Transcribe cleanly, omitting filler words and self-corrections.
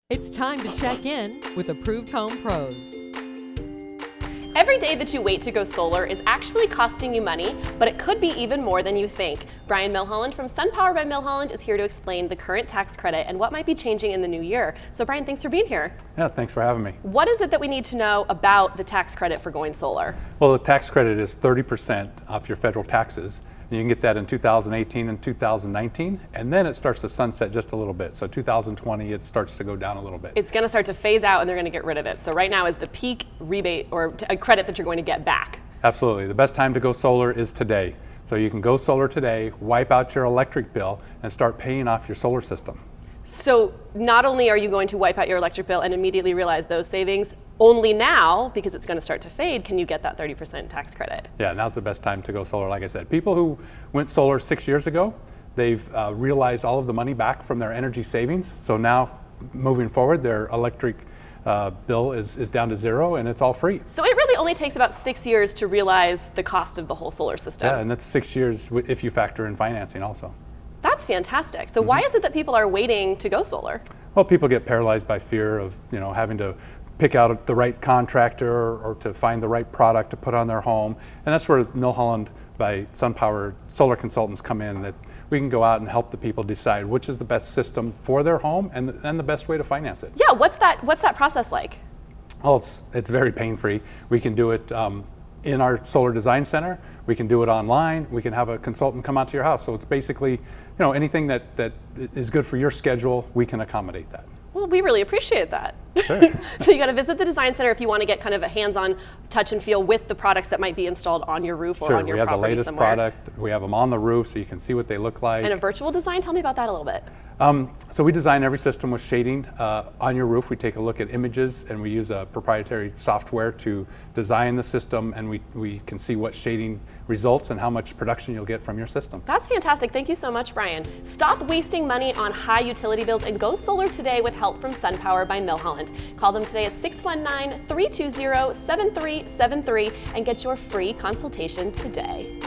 It's time to check in with Approved Home Pros. Every day that you wait to go solar is actually costing you money, but it could be even more than you think. Brian Milholland from SunPower by Milholland is here to explain the current tax credit and what might be changing in the new year. So Brian, thanks for being here. Yeah, thanks for having me. What is it that we need to know about the tax credit for going solar? Well, the tax credit is 30% off your federal taxes. You can get that in 2018 and 2019, and then it starts to sunset just a little bit. So 2020, it starts to go down a little bit. It's going to start to phase out and they're going to get rid of it. So right now is the peak rebate or a credit that you're going to get back. Absolutely. The best time to go solar is today. So you can go solar today, wipe out your electric bill, and start paying off your solar system. So not only are you going to wipe out your electric bill and immediately realize those savings, only now, because it's going to start to fade, can you get that 30% tax credit. Yeah, now's the best time to go solar, like I said. People who went solar 6 years ago, they've realized all of the money back from their energy savings. So now, moving forward, their electric bill is down to zero and it's all free. So it really only takes about 6 years to realize the cost of the whole solar system. Yeah, and that's 6 years if you factor in financing also. That's fantastic. So why is it that people are waiting to go solar? Well, people get paralyzed by fear of having to pick out the right contractor or to find the right product to put on their home. And that's where Milholland by SunPower solar consultants come in, that we can go out and help the people decide which is the best system for their home and the best way to finance it. Yeah, what's that process like? Well, it's very pain-free. We can do it in our solar design center. We can do it online. We can have a consultant come out to your house. So it's basically, anything that is good for your schedule, we can accommodate that. Well, we really appreciate that. Sure. So you got to visit the design center if you want to get kind of a hands-on touch and feel with the products that might be installed on your roof or on your property somewhere. We have the latest product. We have them on the roof so you can see what they look like. And a virtual design, tell me about that a little bit. So we design every system with shading on your roof. We take a look at images and we use a proprietary software to design the system, and we can see what shading results and how much production you'll get from your system. That's fantastic. Thank you so much, Brian. Stop wasting money on high utility bills and go solar today with help from SunPower by Milholland. Call them today at 619-320-7373 and get your free consultation today.